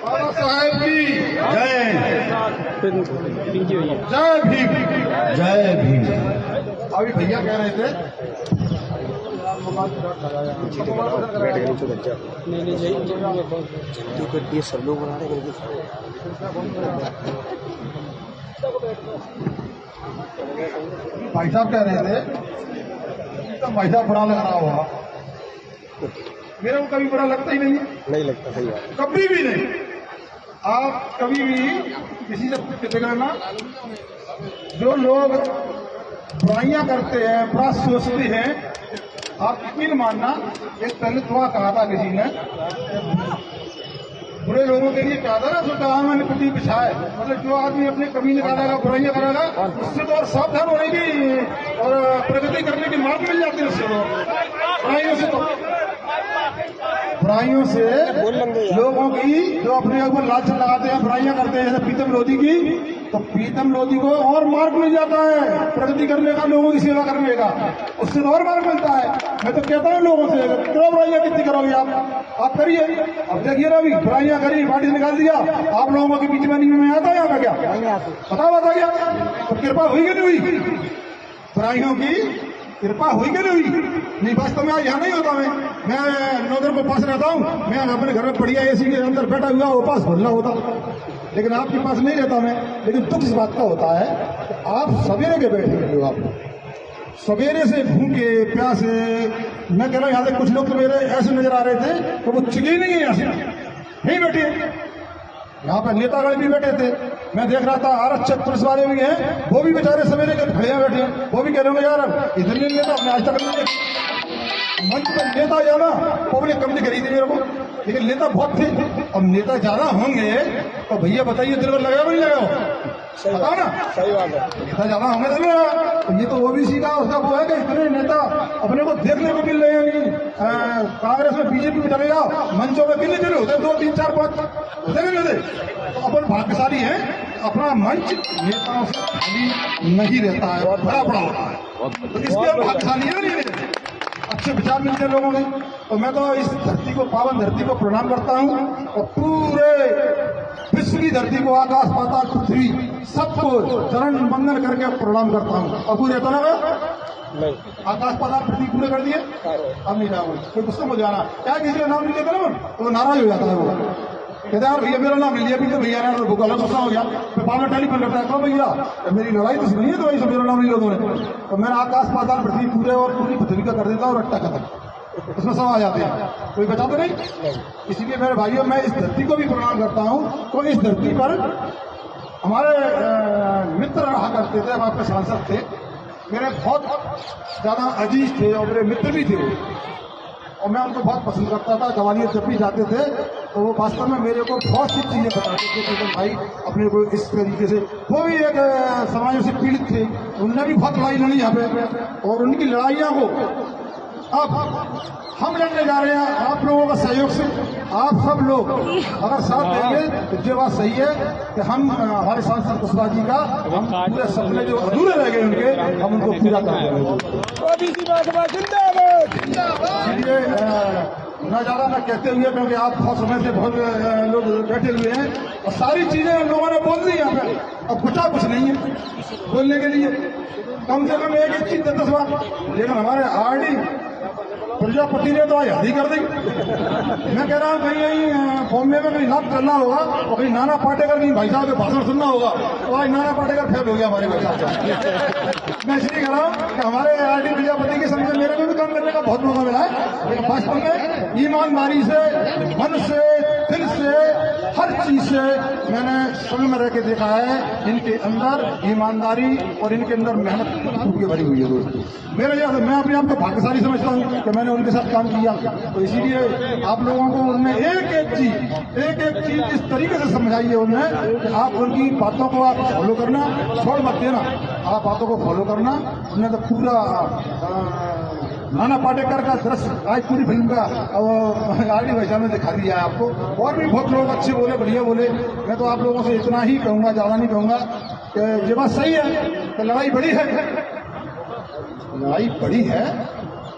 बाबा साहेब की जय। जय भीम। जय भीम। अभी भैया कह रहे थे सब लोग बना रहे हैं। भाई साहब कह रहे थे तो भाई साहब बड़ा लग रहा होगा। मेरे को कभी बड़ा लगता ही नहीं लगता सही है, कभी भी नहीं। आप कभी भी किसी से देखना, जो लोग बुराइयां करते हैं, बुरा सोचते हैं, आप यकीन मानना, एक पहले दुआ कहा था किसी ने, बुरे लोगों के लिए क्या था ना, तो कहा मैंने कुटी बिछाए, मतलब जो आदमी अपनी कमी निकालेगा, बुराइयां करेगा, उससे तो और सावधान होने की और प्रगति करने की मार्ग मिल जाती है उससे। बुराइयों से लोगों की जो अपने ऊपर लालच लगाते हैं, बुराइयां करते हैं, जैसे प्रीतम लोधी की, तो प्रीतम लोधी को और मार्ग मिल जाता है प्रगति करने का, लोगों की सेवा करने का, उससे तो और मार्ग मिलता है। मैं तो कहता हूँ लोगों से, क्यों बुराइयां कितनी करोगे आप करिए। अब देखिए ना, अभी बुराइयां करी, पार्टी से निकाल दिया, आप लोगों के बीच में नहीं में आता है यहाँ का क्या बता क्या? तो कृपा हुई कि नहीं हुई? बुराइयों की कृपा हुई कि नहीं हुई? नहीं, वास्तव में यहाँ नहीं होता। मैं नौदर को पास रहता हूँ, मैं अपने घर में बढ़िया एसी के अंदर बैठा हुआ वो पास भरना होता, लेकिन आपके पास नहीं रहता मैं। लेकिन दुख इस बात का होता है कि आप सवेरे के बैठे हुए हो, आप सवेरे से भूखे प्यासे। मैं कह रहा हूँ यहाँ से कुछ लोग तो मेरे ऐसे नजर आ रहे थे तो वो चिगे नहीं है, यहाँ से नहीं बैठे। यहाँ पर नेतागण भी बैठे थे, मैं देख रहा था आरक्षक पुलिस वाले भी हैं, वो भी बेचारे सवेरे के खड़े बैठे, वो भी कह रहे होंगे यार इधर नहीं नेता, मैं आज तक मंच पर नेता जाना पब्लिक कम नहीं करी थी मेरे को, लेकिन नेता बहुत थे। अब नेता ज्यादा होंगे तो भैया बताइए दिल पर लगाओ नहीं लगाओ, बताओ ना। सही बात है, नेता ज्यादा होंगे तो ये तो ओबीसी का उसका वो है कि इतने नेता अपने को देखने को मिल रहे हैं। कांग्रेस में बीजेपी में चले जाओ, मंचों में कितने दिन होते, 2 3 4 5 होते नहीं होते। तो अपन भाग्यशाली है, अपना मंच नेताओं से खाली नहीं रहता है, बड़ा बड़ा होता है, तो इसके हम भाग्यशाली है नहीं रहते, अच्छे विचार मिलते हैं लोगों में। तो मैं तो इस धरती को, पावन धरती को प्रणाम करता हूँ, और पूरे विश्व की धरती को, आकाश पाताल पृथ्वी सबको चरण वंदन करके प्रणाम करता हूँ। अब पूरे रहता ना नहीं आकाश पाताल पृथ्वी पूरे कर दिए, अब नहीं जाऊंगा, कोई गुस्सा हो जाना क्या, किसी का नाम नहीं लेता ना तो नाराज हो जाता है वो, कहते यार भैया मेरा नाम ले लिया, तो भैया यार वो गलत गुस्सा हो गया, फिर बाद में टेलीफोन करता है, कहो भैया मेरी लड़ाई तो सुनी है, तो वही मेरा नाम नहीं लो तुमने। तो मैं आकाश पाताल पृथ्वी पूरे और पूरी पृथ्वी का कर देता हूँ रट्टा खत्म, उसमें सब आ जाते हैं, कोई बचा तो नहीं। इसीलिए मेरे भाइयों, मैं इस धरती को भी प्रणाम करता हूँ। तो इस धरती पर हमारे मित्र रहा करते थे, हम आपके सांसद थे, मेरे बहुत ज्यादा अजीज थे और मेरे मित्र भी थे, और मैं उनको बहुत पसंद करता था। ग्वालियर जब भी जाते थे तो वो वास्तव में मेरे को बहुत सी चीजें बताते थे कि भाई अपने को इस तरीके से, वो भी एक समाजों से पीड़ित थे, उनने भी बहुत लड़ाई लड़ी यहाँ पे, और उनकी लड़ाइयाँ को अब हम लड़ने जा रहे हैं आप लोगों का सहयोग से। आप सब लोग अगर साथ देंगे तो ये बात सही है कि हम हमारे सांसद कुशवाहा जी का हम पूरे सपने जो अधूरे रह गए उनके, हम उनको पूरा कर देंगे। इसलिए न ज्यादा न कहते हुए, क्योंकि आप बहुत समय से बहुत लोग बैठे हुए हैं और सारी चीजें लोगों ने बोल दी यहाँ पे, अब बचा कुछ नहीं है बोलने के लिए, कम से कम एक चीज 10 बार। लेकिन हमारे आरडी प्रजापति ने तो आजादी कर दी। मैं कह रहा हूँ कहीं बॉम्बे में कहीं लाभ करना होगा और कहीं नाना पाटेकर नहीं भाई साहब के भाषण सुनना होगा, तो आज नाना पाटेकर फेल हो गया हमारे भाई साहब। मैं इसलिए कह रहा हूँ कि हमारे आरडी प्रजापति के समझ मेरे को भी काम करने का बहुत मौका मिला है, लेकिन वास्तव में ईमानदारी से, मन से, दिल से, हर चीज से मैंने संग में रह के देखा है, इनके अंदर ईमानदारी और इनके अंदर मेहनत की भरी हुई है दोस्तों। मेरे जैसे मैं अपने आप को भाग्यशाली समझता हूँ कि मैंने उनके साथ काम किया। तो इसीलिए आप लोगों को उन्होंने एक एक चीज इस तरीके से समझाई है उन्होंने कि आप उनकी बातों को आप फॉलो करना, छोड़ मत देना, आप बातों को फॉलो करना। उन्होंने तो पूरा नाना पाटेकर का दृश्य आज पूरी फिल्म का आरडी भाई साहब ने दिखा दिया है आपको, और भी बहुत लोग अच्छे बोले, बढ़िया बोले। मैं तो आप लोगों से इतना ही कहूंगा, ज्यादा नहीं कहूंगा कि ये बात सही है कि लड़ाई बड़ी है, लड़ाई बड़ी है,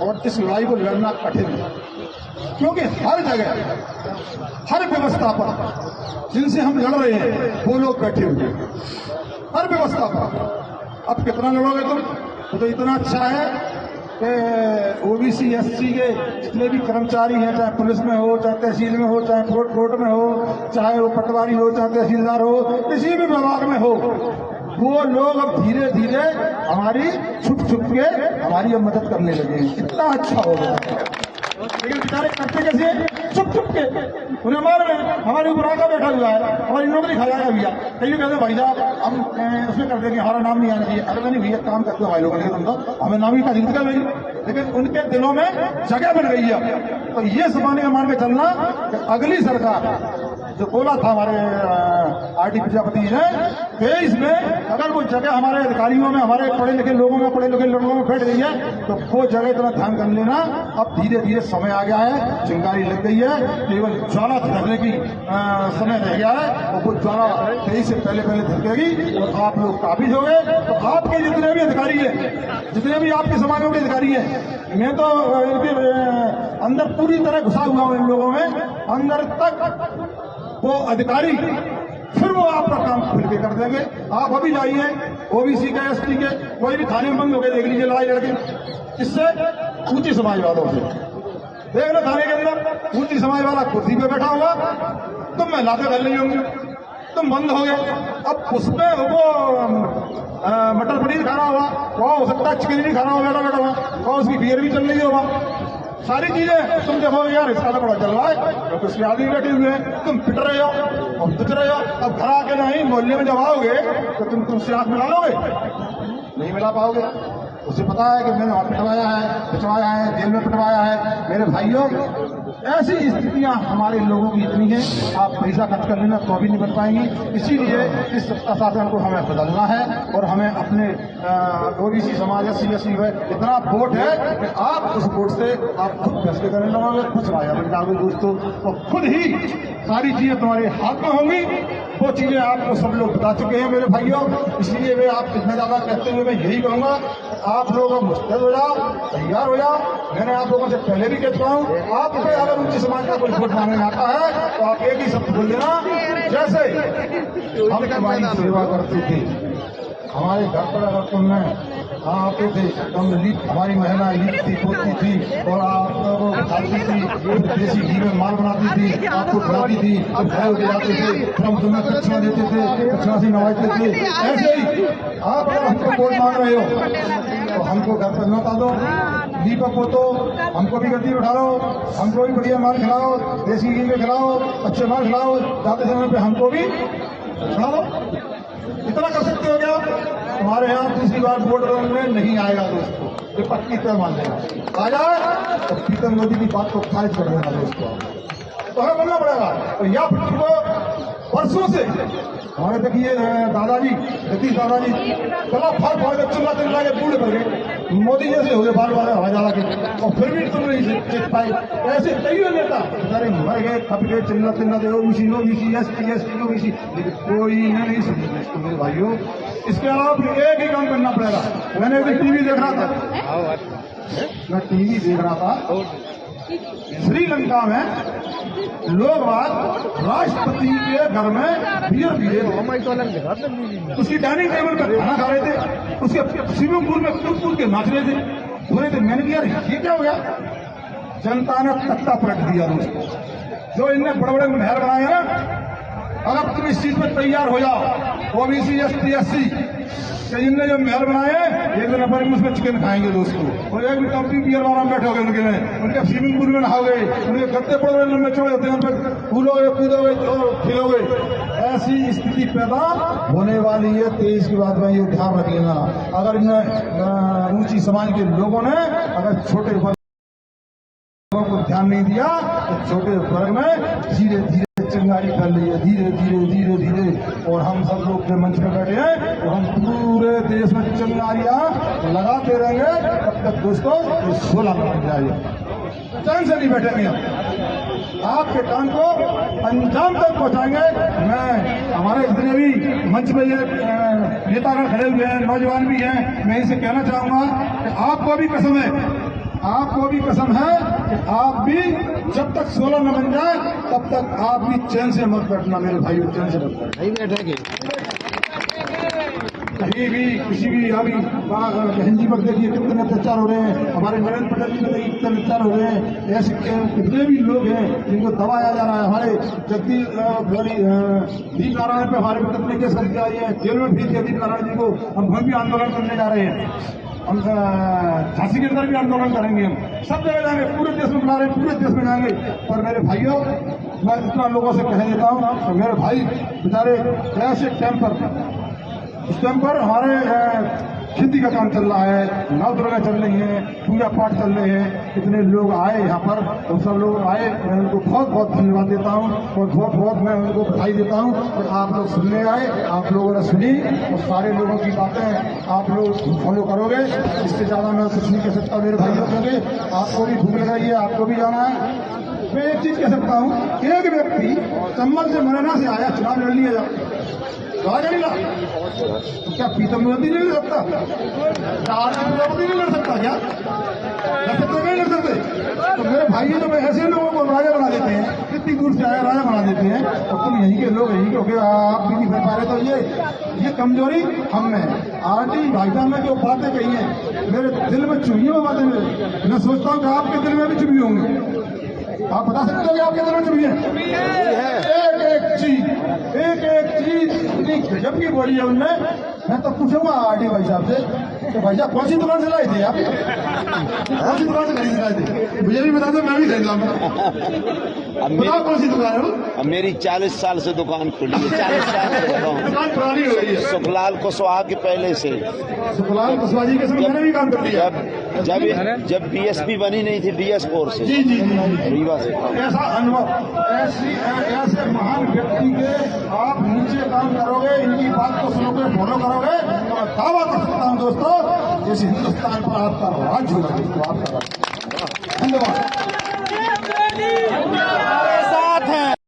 और इस लड़ाई को लड़ना कठिन है, क्योंकि हर जगह हर व्यवस्था पर जिनसे हम लड़ रहे हैं वो लोग बैठे हुए हैं, हर व्यवस्था पर। अब कितना लड़ोगे तुम? तो इतना अच्छा है कि ओबीसी एससी के जितने भी कर्मचारी हैं, चाहे पुलिस में हो, चाहे तहसील में हो, चाहे कोर्ट में हो, चाहे वो पटवारी हो, चाहे तहसीलदार हो, किसी भी विभाग में हो, वो लोग अब धीरे धीरे हमारी छुप के हमारी अब मदद करने लगे। इतना अच्छा हो गया, लेकिन बेचारे करते कैसे? छुप के। उन्हें मालूम है हमारे ऊपर आका बैठा हुआ है, हमारी नौकरी खा जाएगा भैया। कई लोग कहते भाई साहब हम उसमें कर देंगे, हमारा नाम नहीं आना चाहिए। अरे नहीं भैया, काम करते हो भाई लोगों ने, तुम तो हमें नाम ही का जिंदगी भाई, लेकिन उनके दिलों में जगह बन गई है। तो ये समाने का मान के चलना कि अगली सरकार जो बोला था हमारे आरटी प्रजापति ने 23 में, अगर वो जगह हमारे अधिकारियों में, हमारे पढ़े लिखे लोगों में, पढ़े लिखे लोगों में बैठ गई है, तो वो जगह इतना ध्यान कर लेना। अब धीरे धीरे समय आ गया है, चिंगारी लग गई है, केवल ज्वाला धरने की समय रह गया है, और वो ज्वाला 23 से पहले धरकेगी और आप लोग काबिज हो गए। तो आपके जितने भी अधिकारी है, जितने भी आपके समाजों के अधिकारी है, मैं तो इनके अंदर पूरी तरह घुसा हुआ हूं, इन लोगों में अंदर तक वो अधिकारी फिर वो आपका काम खुल के कर देंगे। आप अभी जाइए ओबीसी के, एसटी के, कोई भी थाने में बंद होकर देख लीजिए लड़ाई लड़के, इससे ऊंची समाज वालों से देख लो, थाने के अंदर ऊंची समाज वाला कुर्सी पे बैठा होगा, तुम महिला से घर नहीं होंगे, तुम बंद हो गए। अब उसमें वो मटर पनीर खाना होगा, वह हो सकता है चिकन भी खाना होगा, बैठा हुआ, और उसकी बियर भी चल रही होगा, सारी चीजें तुम देखो यार इसका तो बड़ा चल रहा है, तो उसके आदमी बैठे हुए हैं, तुम पिट रहे हो और पिट रहे हो। अब घर आके नहीं मोहल्ले में जब आओगे तो तुमसे हाथ मिला लोगे? नहीं मिला पाओगे। उसे पता है कि मैंने वहां पिटवाया है, जेल में पिटवाया है। मेरे भाइयों, ऐसी स्थितियां हमारे लोगों की इतनी हैं, आप पैसा खर्च कर लेना तो भी नहीं बन पाएंगी। इसीलिए इस सत्ता शासन को हमें बदलना है और हमें अपने ओबीसी समाज एससी में इतना वोट है कि आप उस वोट से आप खुद फैसले करने लगोगे, खुद राजा बन जाओगे दोस्तों, तो खुद ही सारी चीजें तुम्हारे हाथ में होंगी। वो चीजें आपको सब लोग बता चुके हैं मेरे भाइयों, इसलिए मैं आप इतना ज्यादा कहते हुए मैं यही कहूंगा, आप लोग मुस्तैद हो जाओ, तैयार हो जाओ। मैंने आप लोगों से पहले भी कहता हूँ, आपको अगर ऊंची समाज का कोई वोट मांगने आता है तो आप एक ही शब्द बोल देना, जैसे हम तुम्हारी सेवा करते थे, हमारे घर पर अगर तुमने आते थे, हमारी महिला लीपती पोती थी और आप लोगों को खाती थी, देसी घी में माल बनाती थी, आपको खिलाती थी, अब घर उठे जाते थे, फिर हम तुम्हें कच्छा देते थे, कच्छा से नवाजते थे। ऐसे ही आप अगर हमको वोट मांग रहे हो तो हमको घर पर लौटा दो, दीपक को तो हमको भी गद्दी उठा लो, हमको भी बढ़िया माल खिलाओ, देसी घी में खिलाओ, अच्छे माल खिलाओ, जाते समय पे हमको भी खिला लो। इतना कर सकते हो क्या? हमारे यहाँ दूसरी बार वोट में नहीं आएगा दोस्तों, ये पक्की तरह मान लेगा। आ जाए तो प्रीतम मोदी की बात को खारिज कर देना दोस्तों, तो हमें बनना पड़ेगा। तो या फिर वर्षों से हमारे देखिए दादाजी, जगदीश दादाजी चला फल फाड़ के चिल्ला के बूढ़े कर गए, मोदी जैसे हो गए बाल बाल हवा के, और फिर भी तुम नहीं जीत पाए। ऐसे कई नेता बेचारे मर गए, खप गए, चिल्ला दे ओबीसी एसटी, लेकिन कोई नहीं सुनी इसको मेरे भाइयों। इसके अलावा एक ही काम करना पड़ेगा। मैंने भी टीवी देख रहा था, मैं टीवी देख रहा था, श्रीलंका में लोग राष्ट्रपति के घर में बियर पी रहे थे, उसकी डाइनिंग टेबल पर खाना खा रहे थे, उसके स्विमिंग पूल में कूद के नाच रहे थे, हो रहे थे। मैंने कहा ये क्या हो गया? जनता ने तख्ता पलट दिया दोस्तों। जो इनने बड़े बड़े महल बनाए हैं ना, अगर तुम इस चीज में तैयार हो जाओ, ओबीसी एसटी एससी इनने जो महल बनाए हैं, एक दिन अपन उसमें चिकन खाएंगे दोस्तों, और एक भी कंपनी बियर वाला बैठे हो गए उनके में, उनके स्विमिंग पूल में नहाओगे, उनके गद्दे पड़े हुए लंबे चौड़े होते हैं, उन पर फूलोगे, कूदोगे, खिलोगे। ऐसी स्थिति पैदा होने वाली है 23 की बात में, ये ध्यान रख लेना। अगर इन ऊंची समाज के लोगों ने अगर छोटे वर्ग को ध्यान नहीं दिया तो छोटे वर्ग में धीरे धीरे चिंगारी कर ली है, धीरे धीरे। और हम सब लोग जो मंच में बैठे हैं तो हम पूरे देश में चिंगारियां लगाते रहेंगे तब तक दोस्तों 16 में बन जाएगा। चैन से नहीं बैठेंगे हम, आपके काम को अंजाम तक पहुंचाएंगे। मैं हमारे जितने भी मंच में ये नेतागण खड़े हुए हैं, नौजवान भी हैं, मैं इनसे कहना चाहूंगा कि आपको भी कसम है, आपको भी कसम है कि आप भी जब तक 16 न बन जाए तब तक आप भी चैन से मत बैठना मेरे भाई, चैन से मत बैठना। नहीं बैठेंगे। कहीं भी किसी भी अभी बहन जी पर देखिए कितने अत्याचार हो रहे हैं, हमारे नरेंद्र पटेल जी पर देखिए कितने अत्याचार हो रहे हैं। ऐसे कितने भी लोग हैं जिनको दबाया जा रहा है। हमारे जगदीप दीप नारायण पे हमारे पे कितने केस कर दिया है, जेल में भेज दिया दीप नारायण जी को। हम भी आंदोलन करने जा रहे हैं, हम झांसी के अंदर भी आंदोलन करेंगे, हम सब जगह जाएंगे, पूरे देश में बुला रहे हैं, पूरे देश में जाएंगे। पर मेरे भाइयों, मैं इतना लोगों से कह देता हूँ तो मेरे भाई बेचारे ऐसे टाइम पर, इस टाइम पर हमारे खेती का काम चल रहा है, नवदुर्गा चल रही है, पूजा पाठ चल रहे हैं, कितने लोग आए यहाँ पर, और सब लोग आए, मैं उनको बहुत बहुत धन्यवाद देता हूँ और बहुत बहुत मैं उनको बधाई देता हूँ। और आप लोग सुनने आए, आप लोगों ने सुनी और सारे लोगों की बातें आप लोग फॉलो करोगे। इससे ज्यादा मैं कुछ नहीं कह सकता मेरे भाइयों, क्योंकि आपको भी भूख लगाई है, आपको भी जाना है। मैं एक चीज कह सकता हूँ, एक व्यक्ति चंबल से मुरैना से आया, चुनाव लड़ लिया तो क्या प्रीतम मोदी नहीं लड़ सकता? मोदी नहीं लड़ सकता? क्या लड़ सकते? नहीं लड़ सकते? तो मेरे भाई तो ऐसे लोगों को राजा बना देते हैं, कितनी दूर से आया राजा बना देते हैं, और तुम यहीं के लोग यहीं क्योंकि आप भी नहीं कर पा रहे। तो ये कमजोरी हम में है। आरटी भाईजान ने जो बातें कही है मेरे दिल में चुभी वो बातें, मैं सोचता हूँ कि आपके दिल में भी चुभी होंगी। आप बता सकते हो कि आपके दिल में चुभी है? एक एक चीज इतनी गजब की बोली है उनने। मैं तो पूछूंगा आरटी भाई साहब से कि भाई साहब कौन सी दुकान से लाई थी आप, कौन सी दुकान से खरीद लाई थी? मुझे भी बता दो, मैं भी खरीद लाऊंगा। बताओ कौन सी दुकान है? अब मेरी 40 साल से दुकान खुली है, 40 साल से दुकान पुरानी हो गई है। सुखलाल कुशवाहा के पहले से। सुखलाल कुशवाहा जी के समय मैंने भी काम कर दिया। जब बीएसपी बनी नहीं थी, DS4 से, जी जी रीवा से। ऐसा अनुभव, ऐसे महान व्यक्ति के आप नीचे काम करोगे, इनकी बात को सुनोगे, फॉलो करोगे, तो मैं दावा कर सकता हूँ दोस्तों, इस हिंदुस्तान पर आपका राज होगा।